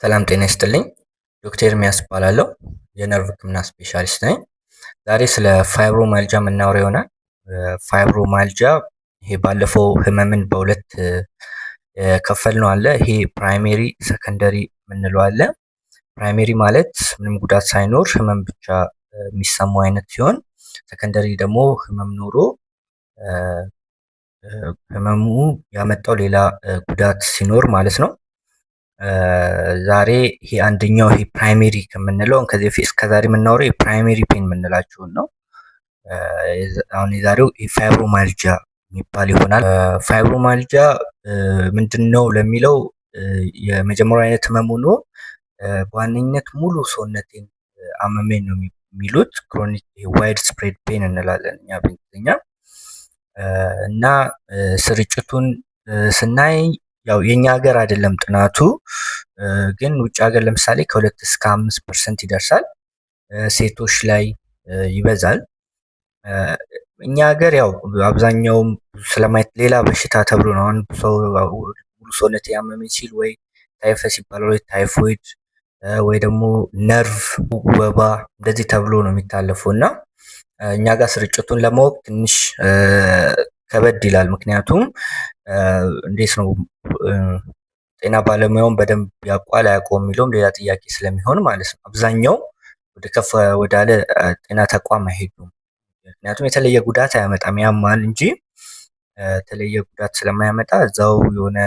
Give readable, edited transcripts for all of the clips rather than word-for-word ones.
ሰላም ጤና ይስጥልኝ። ዶክተር ኤርሚያስ እባላለሁ። የነርቭ ሕክምና ስፔሻሊስት ነኝ። ዛሬ ስለ ፋይብሮማልጃ የምናወራ ይሆናል። ፋይብሮማልጃ ይሄ ባለፈው ህመምን በሁለት የከፈልነው አለ። ይሄ ፕራይሜሪ፣ ሰከንደሪ የምንለው አለ። ፕራይሜሪ ማለት ምንም ጉዳት ሳይኖር ህመም ብቻ የሚሰማው አይነት ሲሆን፣ ሰከንደሪ ደግሞ ህመም ኖሮ ህመሙ ያመጣው ሌላ ጉዳት ሲኖር ማለት ነው። ዛሬ ይሄ አንደኛው ይሄ ፕራይሜሪ ከምንለው ከዚህ በፊት እስከዛሬ የምናወራው የፕራይሜሪ ፔን የምንላቸውን ነው። አሁን የዛሬው ፋይብሮማልጃ የሚባል ይሆናል። ፋይብሮማልጃ ምንድን ነው ለሚለው የመጀመሪያው አይነት ህመም ሆኖ በዋነኝነት ሙሉ ሰውነቴን አመመኝ ነው የሚሉት። ክሮኒክ ዋይድ ስፕሬድ ፔን እንላለን እኛ በእንግሊዝኛ። እና ስርጭቱን ስናይ ያው የኛ ሀገር አይደለም ጥናቱ፣ ግን ውጭ ሀገር ለምሳሌ ከ2 እስከ 5% ይደርሳል። ሴቶች ላይ ይበዛል። እኛ ሀገር ያው አብዛኛውም ስለማየት ሌላ በሽታ ተብሎ ነው። አሁን ሰው ሙሉ ሰውነት ያመመኝ ሲል ወይ ታይፈስ ይባላል ወይ ታይፎይድ ወይ ደግሞ ነርቭ ወባ እንደዚህ ተብሎ ነው የሚታለፈው እና እኛ ጋር ስርጭቱን ለማወቅ ትንሽ ከበድ ይላል። ምክንያቱም እንዴት ነው ጤና ባለሙያውን በደንብ ያውቋል አያውቀውም የሚለውም ሌላ ጥያቄ ስለሚሆን ማለት ነው። አብዛኛው ወደ ከፍ ወዳለ ጤና ተቋም አይሄዱም። ምክንያቱም የተለየ ጉዳት አያመጣም፣ ያማል እንጂ የተለየ ጉዳት ስለማያመጣ እዛው የሆነ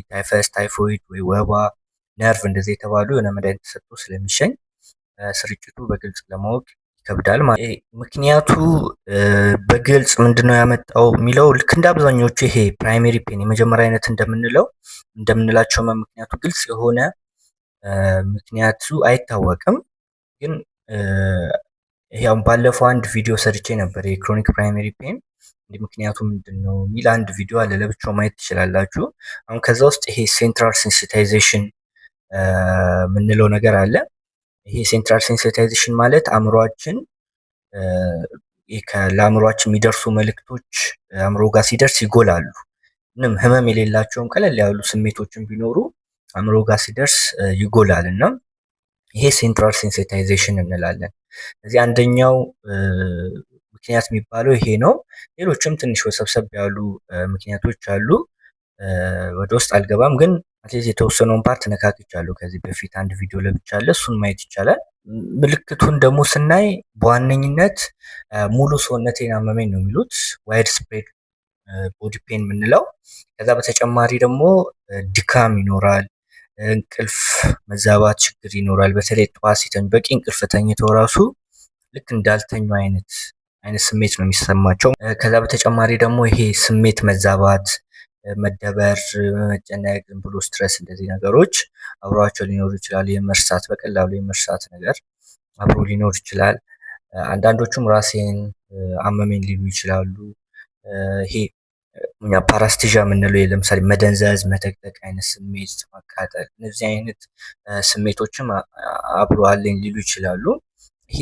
ታይፈስ፣ ታይፎይድ ወይ ወባ፣ ነርቭ እንደዚህ የተባሉ የሆነ መድኃኒት ተሰጥቶ ስለሚሸኝ ስርጭቱ በግልጽ ለማወቅ ይከብዳል። ምክንያቱ በግልጽ ምንድነው ያመጣው የሚለው ልክ እንደ አብዛኞቹ ይሄ ፕራይሜሪ ፔን የመጀመሪያ አይነት እንደምንላቸው ምክንያቱ ግልጽ የሆነ ምክንያቱ አይታወቅም። ግን ያው ባለፈው አንድ ቪዲዮ ሰርቼ ነበር የክሮኒክ ፕራይሜሪ ፔን ምክንያቱ ምንድነው የሚል አንድ ቪዲዮ አለ፣ ለብቻው ማየት ትችላላችሁ። አሁን ከዛ ውስጥ ይሄ ሴንትራል ሴንሲታይዜሽን የምንለው ነገር አለ። ይሄ ሴንትራል ሴንሲታይዜሽን ማለት አእምሯችን ለአእምሯችን የሚደርሱ መልእክቶች አእምሮ ጋር ሲደርስ ይጎላሉ። ምንም ህመም የሌላቸውም ቀለል ያሉ ስሜቶችን ቢኖሩ አእምሮ ጋር ሲደርስ ይጎላል እና ይሄ ሴንትራል ሴንሲታይዜሽን እንላለን። እዚህ አንደኛው ምክንያት የሚባለው ይሄ ነው። ሌሎችም ትንሽ ወሰብሰብ ያሉ ምክንያቶች አሉ። ወደ ውስጥ አልገባም፣ ግን አትሊስት የተወሰነውን ፓርት ነካክቻለሁ ከዚህ በፊት አንድ ቪዲዮ ለብቻለ፣ እሱን ማየት ይቻላል። ምልክቱን ደግሞ ስናይ በዋነኝነት ሙሉ ሰውነቴን አመመኝ ነው የሚሉት፣ ዋይድ ስፕሬድ ቦዲ ፔን የምንለው። ከዛ በተጨማሪ ደግሞ ድካም ይኖራል፣ እንቅልፍ መዛባት ችግር ይኖራል። በተለይ ጠዋት ሲተኙ በቂ እንቅልፍ ተኝተው ራሱ ልክ እንዳልተኙ አይነት ስሜት ነው የሚሰማቸው። ከዛ በተጨማሪ ደግሞ ይሄ ስሜት መዛባት፣ መደበር፣ መጨነቅ፣ ዝም ብሎ ስትረስ፣ እንደዚህ ነገሮች አብሯቸው ሊኖሩ ይችላሉ። የመርሳት በቀላሉ የመርሳት ነገር አብሮ ሊኖር ይችላል። አንዳንዶቹም ራሴን አመመኝ ሊሉ ይችላሉ። ይሄ እኛ ፓራስቲዣ የምንለው ለምሳሌ መደንዘዝ፣ መተቅጠቅ አይነት ስሜት፣ ማቃጠል፣ እነዚህ አይነት ስሜቶችም አብሮ አለኝ ሊሉ ይችላሉ። ይሄ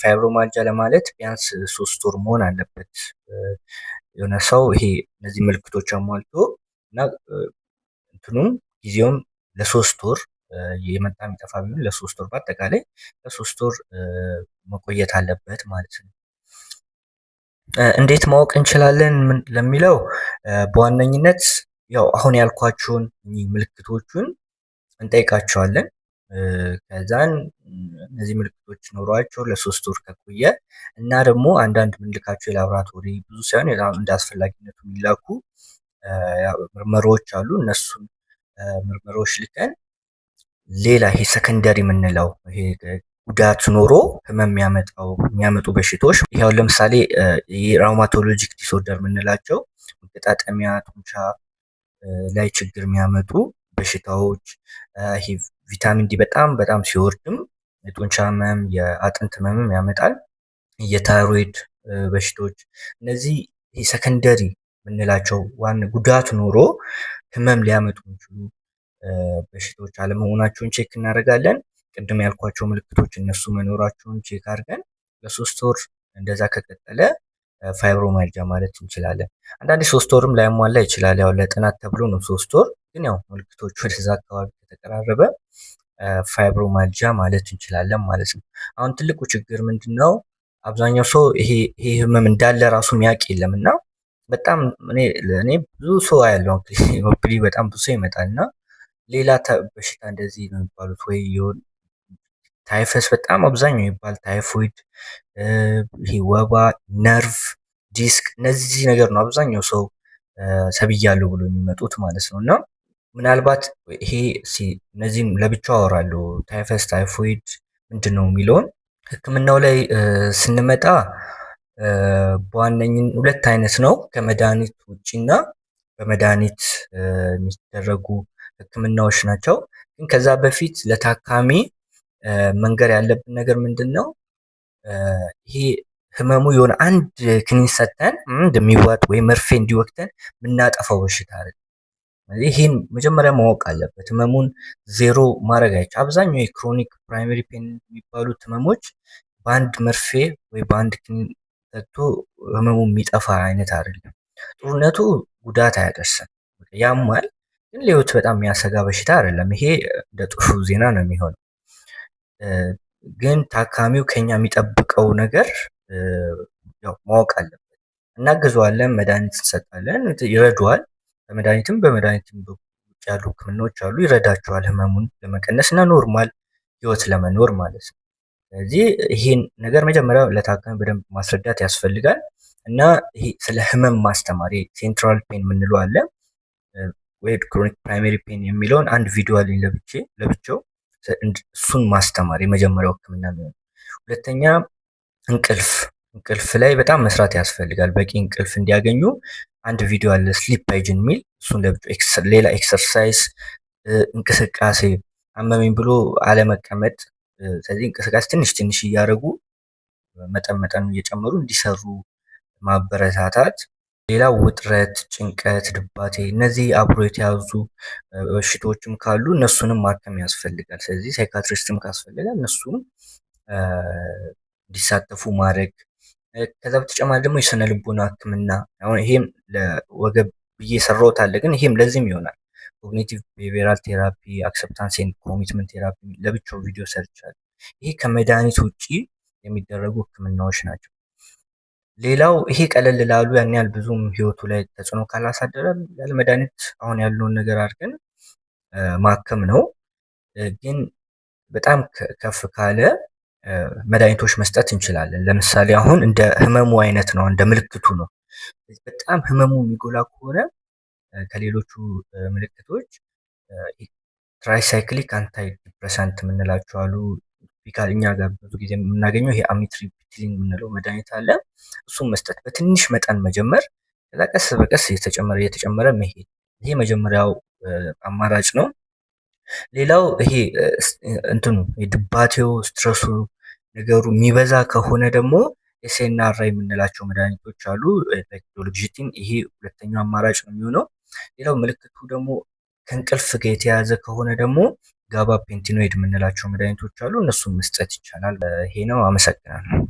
ፋይብሮማልጃ ለማለት ቢያንስ 3 ወር መሆን አለበት የሆነ ሰው ይሄ እነዚህ ምልክቶች አሟልቶ እና እንትኑም ጊዜውም ለ3 ወር የመጣ የሚጠፋ ቢሆን ለ3 ወር በአጠቃላይ ለ3 ወር መቆየት አለበት ማለት ነው። እንዴት ማወቅ እንችላለን ለሚለው በዋነኝነት ያው አሁን ያልኳቸውን ምልክቶቹን እንጠይቃቸዋለን። ከዛን እነዚህ ምልክቶች ኖሯቸው ለ3 ወር ከቆየ እና ደግሞ አንዳንድ ምንልካቸው የላቦራቶሪ ብዙ ሳይሆን እንደ አስፈላጊነቱ የሚላኩ ምርመራዎች አሉ። እነሱን ምርመራዎች ልከን ሌላ ይሄ ሰከንደሪ የምንለው ይሄ ጉዳት ኖሮ ህመም የሚያመጡ በሽታዎች ይሄው ለምሳሌ የራውማቶሎጂክ ዲስኦርደር የምንላቸው መገጣጠሚያ ጡንቻ ላይ ችግር የሚያመጡ በሽታዎች፣ ይሄ ቪታሚን ዲ በጣም ሲወርድም የጡንቻ ህመም፣ የአጥንት ህመምም ያመጣል። የታይሮይድ በሽታዎች፣ እነዚህ ይሄ ሰከንደሪ የምንላቸው ዋና ጉዳት ኖሮ ህመም ሊያመጡ የሚችሉ በሽታዎች አለመሆናቸውን ቼክ እናደርጋለን። ቅድም ያልኳቸው ምልክቶች እነሱ መኖራቸውን ቼክ አድርገን ለ3 ወር እንደዛ ከቀጠለ ፋይብሮማልጃ ማለት እንችላለን። አንዳንዴ 3 ወርም ላይሟላ ይችላል። ያው ለጥናት ተብሎ ነው 3 ወር፣ ግን ያው ምልክቶቹ ወደዛ አካባቢ ከተቀራረበ ፋይብሮማልጂያ ማለት እንችላለን ማለት ነው። አሁን ትልቁ ችግር ምንድነው? አብዛኛው ሰው ይሄ ህመም እንዳለ ራሱ የሚያውቅ የለም እና በጣም እኔ ብዙ ሰው ያለው እንግዲህ በጣም ብዙ ሰው ይመጣል እና ሌላ በሽታ እንደዚህ ነው የሚባሉት ወይ ታይፈስ በጣም አብዛኛው ይባል ታይፎይድ፣ ይሄ ወባ፣ ነርቭ፣ ዲስክ እነዚህ ነገር ነው አብዛኛው ሰው ሰብያለሁ ብሎ የሚመጡት ማለት ነው እና ምናልባት ይሄ እነዚህም ለብቻው አወራለሁ ታይፈስ ታይፎይድ ምንድን ነው የሚለውን ህክምናው ላይ ስንመጣ በዋነኝን ሁለት አይነት ነው ከመድኃኒት ውጪና በመድኃኒት የሚደረጉ ህክምናዎች ናቸው። ግን ከዛ በፊት ለታካሚ መንገር ያለብን ነገር ምንድን ነው? ይሄ ህመሙ የሆነ አንድ ክኒን ሰጠን እንደሚዋጥ ወይ መርፌ እንዲወቅተን የምናጠፋው በሽታ አይደለም። ይህን መጀመሪያ ማወቅ አለበት። ህመሙን ዜሮ ማድረግ አይቻልም። አብዛኛው የክሮኒክ ፕራይመሪ ፔን የሚባሉት ህመሞች በአንድ መርፌ ወይ በአንድ ክኒን ሰጥቶ ህመሙ የሚጠፋ አይነት አይደለም። ጥሩነቱ ጉዳት አያደርስም፣ ያማል፣ ግን ለህይወት በጣም የሚያሰጋ በሽታ አይደለም። ይሄ እንደ ጥሩ ዜና ነው የሚሆነው። ግን ታካሚው ከኛ የሚጠብቀው ነገር ያው ማወቅ አለበት። እናግዘዋለን፣ መድኃኒት እንሰጣለን፣ ይረዱዋል። በመድኃኒትም ውጭ ያሉ ህክምናዎች አሉ፣ ይረዳቸዋል ህመሙን ለመቀነስ እና ኖርማል ህይወት ለመኖር ማለት ነው። ስለዚህ ይሄን ነገር መጀመሪያ ለታካሚ በደንብ ማስረዳት ያስፈልጋል እና ይሄ ስለ ህመም ማስተማር ሴንትራል ፔን የምንለው አለ ወይ ክሮኒክ ፕራይመሪ ፔን የሚለውን አንድ ቪዲዮ አለኝ ለብቻው እሱን ማስተማር የመጀመሪያው ህክምና ነው። ሁለተኛ እንቅልፍ ላይ በጣም መስራት ያስፈልጋል። በቂ እንቅልፍ እንዲያገኙ አንድ ቪዲዮ አለ ስሊፕ ሃይጂን የሚል እሱን ለብቻው። ሌላ ኤክሰርሳይዝ፣ እንቅስቃሴ አመመኝ ብሎ አለመቀመጥ። ስለዚህ እንቅስቃሴ ትንሽ ትንሽ እያደረጉ መጠኑ እየጨመሩ እንዲሰሩ ማበረታታት። ሌላው ውጥረት፣ ጭንቀት፣ ድባቴ እነዚህ አብሮ የተያዙ በሽታዎችም ካሉ እነሱንም ማከም ያስፈልጋል። ስለዚህ ሳይካትሪስትም ካስፈልጋል እነሱም እንዲሳተፉ ማድረግ። ከዛ በተጨማሪ ደግሞ የስነ ልቦና ህክምና አሁን ይሄም ለወገብ ብዬ ሰራሁት አለ፣ ግን ይሄም ለዚህም ይሆናል። ኮግኒቲቭ ቢሄቪየራል ቴራፒ፣ አክሰፕታንስ ኤንድ ኮሚትመንት ቴራፒ ለብቻው ቪዲዮ ሰርቻለሁ። ይሄ ከመድኃኒት ውጪ የሚደረጉ ህክምናዎች ናቸው። ሌላው ይሄ ቀለል ላሉ ያን ያህል ብዙም ህይወቱ ላይ ተጽዕኖ ካላሳደረ ያለ መድኃኒት አሁን ያለውን ነገር አድርገን ማከም ነው። ግን በጣም ከፍ ካለ መድኃኒቶች መስጠት እንችላለን። ለምሳሌ አሁን እንደ ህመሙ አይነት ነው፣ እንደ ምልክቱ ነው። በጣም ህመሙ የሚጎላ ከሆነ ከሌሎቹ ምልክቶች ትራይሳይክሊክ አንታይ ዲፕሬሳንት የምንላቸው አሉ። ቲፒካል እኛ ጋር ብዙ ጊዜ የምናገኘው ይሄ አሚትሪፕቲሊን የምንለው መድኃኒት አለ። እሱም መስጠት በትንሽ መጠን መጀመር፣ ከዛ ቀስ በቀስ እየተጨመረ መሄድ። ይሄ መጀመሪያው አማራጭ ነው። ሌላው ይሄ እንትኑ የድባቴው ስትረሱ ነገሩ የሚበዛ ከሆነ ደግሞ ኤስኤንአር የምንላቸው መድኃኒቶች አሉ። ዶሎግዚቲን ይሄ ሁለተኛው አማራጭ ነው የሚሆነው። ሌላው ምልክቱ ደግሞ ከእንቅልፍ ጋር የተያያዘ ከሆነ ደግሞ ጋባ ፔንቲኖይድ የምንላቸው መድኃኒቶች አሉ። እነሱን መስጠት ይቻላል። ይሄ ነው። አመሰግናለሁ።